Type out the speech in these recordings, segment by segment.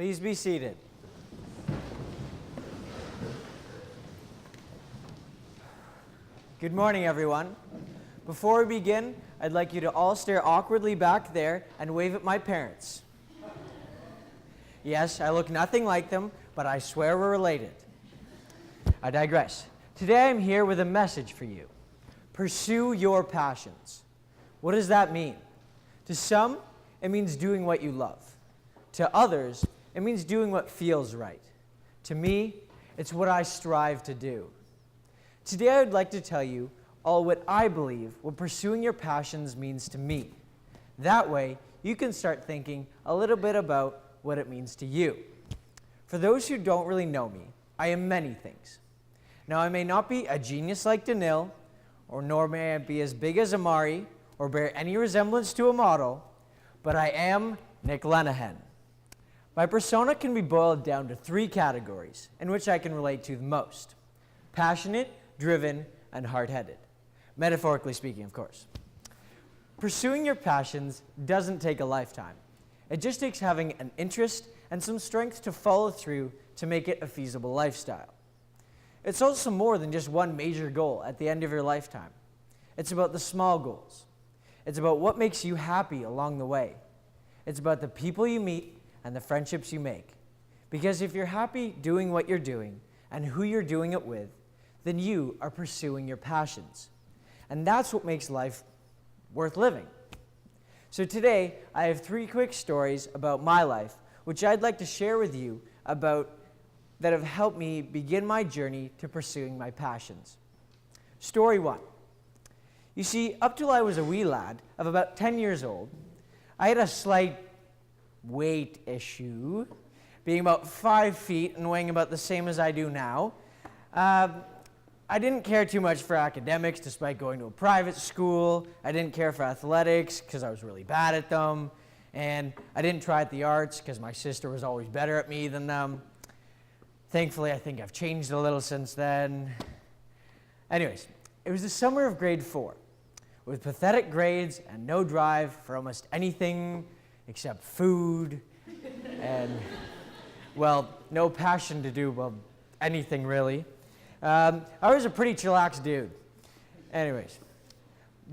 Please be seated. Good morning, everyone. Before we begin, I'd like you to all stare awkwardly back there and wave at my parents. Yes, I look nothing like them, but I swear we're related. I digress. Today I'm here with a message for you. Pursue your passions. What does that mean? To some, it means doing what you love. To others, it means doing what feels right. To me, it's what I strive to do. Today I would like to tell you all what I believe what pursuing your passions means to me. That way, you can start thinking a little bit about what it means to you. For those who don't really know me, I am many things. Now, I may not be a genius like Danil, or nor may I be as big as Amari, or bear any resemblance to a model, but I am Nick Lenahan. My persona can be boiled down to 3 categories in which I can relate to the most: passionate, driven, and hard-headed. Metaphorically speaking, of course. Pursuing your passions doesn't take a lifetime. It just takes having an interest and some strength to follow through to make it a feasible lifestyle. It's also more than just one major goal at the end of your lifetime. It's about the small goals. It's about what makes you happy along the way. It's about the people you meet and the friendships you make. Because if you're happy doing what you're doing and who you're doing it with, then you are pursuing your passions. And that's what makes life worth living. So today, I have 3 quick stories about my life, which I'd like to share with you about that have helped me begin my journey to pursuing my passions. Story 1. You see, up till I was a wee lad of about 10 years old, I had a slight weight issue, being about 5 feet and weighing about the same as I do now. I didn't care too much for academics despite going to a private school. I didn't care for athletics because I was really bad at them. And I didn't try at the arts because my sister was always better at me than them. Thankfully, I think I've changed a little since then. Anyways, it was the summer of grade 4, with pathetic grades and no drive for almost anything except food and, well, no passion to do, well, anything really. I was a pretty chillax dude. Anyways,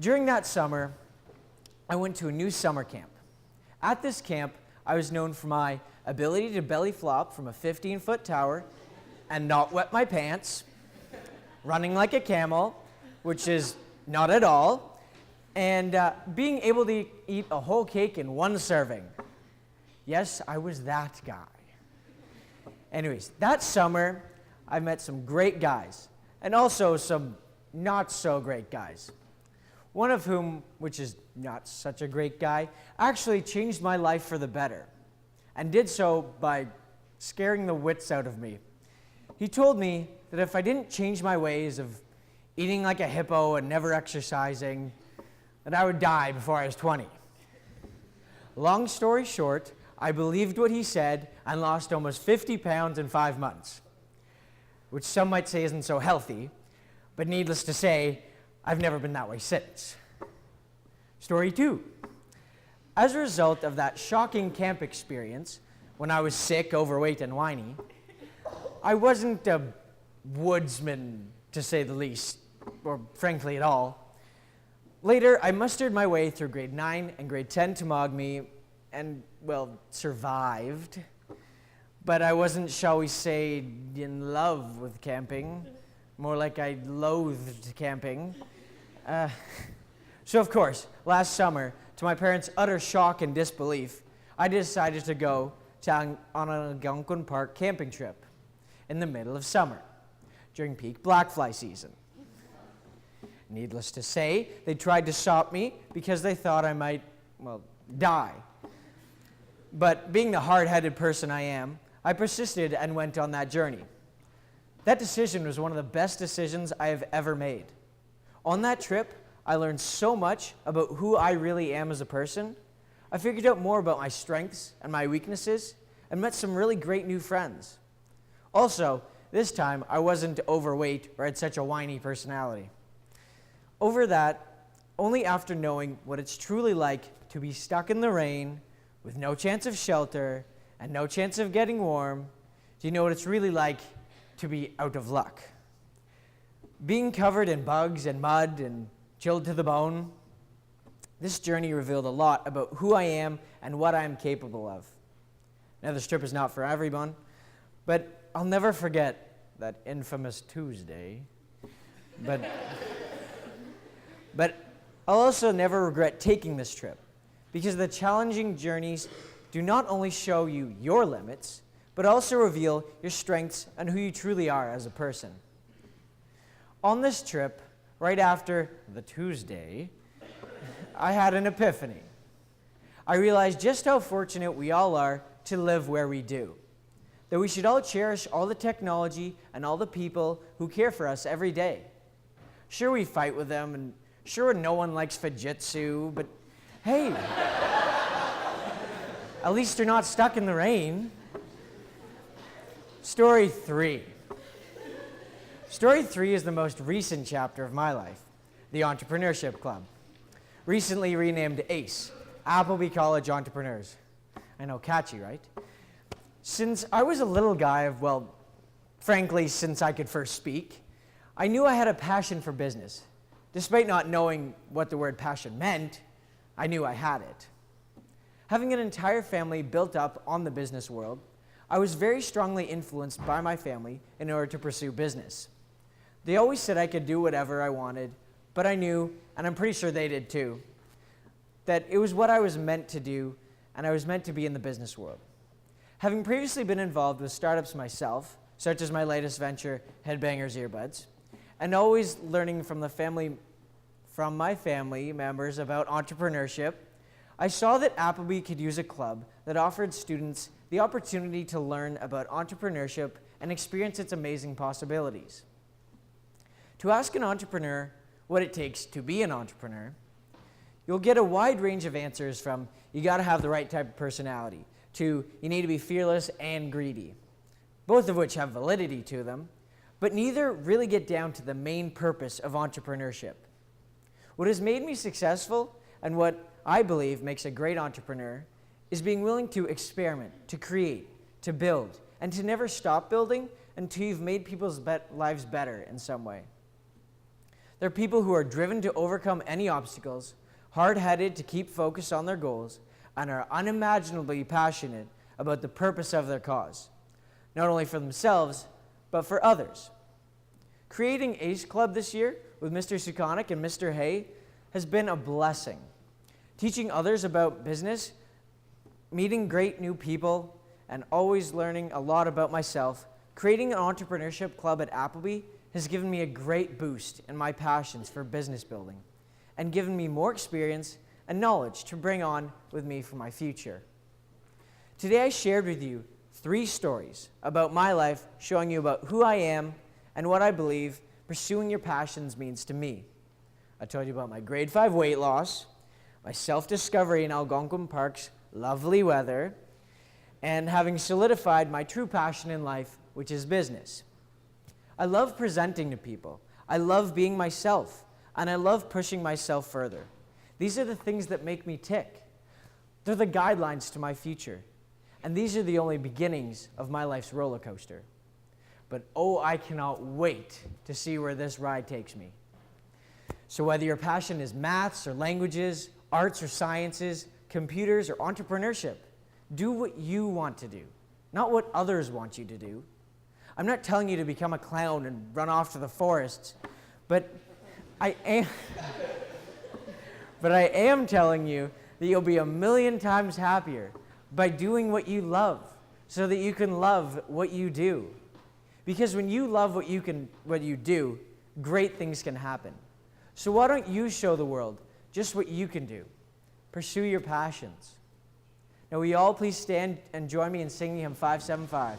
during that summer, I went to a new summer camp. At this camp, I was known for my ability to belly flop from a 15-foot tower and not wet my pants, running like a camel, which is not at all, and being able to eat a whole cake in one serving. Yes, I was that guy. Anyways, that summer, I met some great guys, and also some not so great guys. One of whom, which is not such a great guy, actually changed my life for the better, and did so by scaring the wits out of me. He told me that if I didn't change my ways of eating like a hippo and never exercising, that I would die before I was 20. Long story short, I believed what he said and lost almost 50 pounds in 5 months, which some might say isn't so healthy, but needless to say, I've never been that way since. Story 2. As a result of that shocking camp experience, when I was sick, overweight, and whiny, I wasn't a woodsman, to say the least, or frankly at all. Later, I mustered my way through grade 9 and grade 10 Tamagmi, and, well, survived. But I wasn't, shall we say, in love with camping. More like I loathed camping. So of course, last summer, to my parents' utter shock and disbelief, I decided to go on an Algonquin Park camping trip in the middle of summer, during peak blackfly season. Needless to say, they tried to stop me because they thought I might, well, die. But being the hard-headed person I am, I persisted and went on that journey. That decision was one of the best decisions I have ever made. On that trip, I learned so much about who I really am as a person. I figured out more about my strengths and my weaknesses and met some really great new friends. Also, this time, I wasn't overweight or had such a whiny personality. Over that, only after knowing what it's truly like to be stuck in the rain with no chance of shelter and no chance of getting warm, do you know what it's really like to be out of luck? Being covered in bugs and mud and chilled to the bone, this journey revealed a lot about who I am and what I am capable of. Now, this trip is not for everyone, but I'll never forget that infamous Tuesday. But I'll also never regret taking this trip, because the challenging journeys do not only show you your limits, but also reveal your strengths and who you truly are as a person. On this trip, right after the Tuesday, I had an epiphany. I realized just how fortunate we all are to live where we do. That we should all cherish all the technology and all the people who care for us every day. Sure, we fight with them, and sure, no one likes Fujitsu, but hey, at least they're not stuck in the rain. Story 3. Story 3 is the most recent chapter of my life, the Entrepreneurship Club. Recently renamed ACE, Appleby College Entrepreneurs. I know, catchy, right? Since I was a little guy, frankly, since I could first speak, I knew I had a passion for business. Despite not knowing what the word passion meant, I knew I had it. Having an entire family built up on the business world, I was very strongly influenced by my family in order to pursue business. They always said I could do whatever I wanted, but I knew, and I'm pretty sure they did too, that it was what I was meant to do, and I was meant to be in the business world. Having previously been involved with startups myself, such as my latest venture, Headbangers Earbuds, and always learning from my family members about entrepreneurship, I saw that Appleby could use a club that offered students the opportunity to learn about entrepreneurship and experience its amazing possibilities. To ask an entrepreneur what it takes to be an entrepreneur, you'll get a wide range of answers from you gotta have the right type of personality to you need to be fearless and greedy, both of which have validity to them, but neither really get down to the main purpose of entrepreneurship. What has made me successful and what I believe makes a great entrepreneur is being willing to experiment, to create, to build, and to never stop building until you've made people's lives better in some way. They're people who are driven to overcome any obstacles, hard-headed to keep focused on their goals, and are unimaginably passionate about the purpose of their cause, not only for themselves, but for others. Creating ACE Club this year with Mr. Sukanik and Mr. Hay has been a blessing. Teaching others about business, meeting great new people, and always learning a lot about myself, creating an entrepreneurship club at Appleby has given me a great boost in my passions for business building and given me more experience and knowledge to bring on with me for my future. Today I shared with you 3 stories about my life, showing you about who I am and what I believe pursuing your passions means to me. I told you about my grade 5 weight loss, my self-discovery in Algonquin Park's lovely weather, and having solidified my true passion in life, which is business. I love presenting to people. I love being myself, and I love pushing myself further. These are the things that make me tick. They're the guidelines to my future, and these are the only beginnings of my life's roller coaster. But oh, I cannot wait to see where this ride takes me. So whether your passion is maths or languages, arts or sciences, computers or entrepreneurship, do what you want to do, not what others want you to do. I'm not telling you to become a clown and run off to the forests, but I am telling you that you'll be 1,000,000 times happier by doing what you love so that you can love what you do. Because when you love what you do, great things can happen. So why don't you show the world just what you can do? Pursue your passions. Now will you all please stand and join me in singing hymn 575.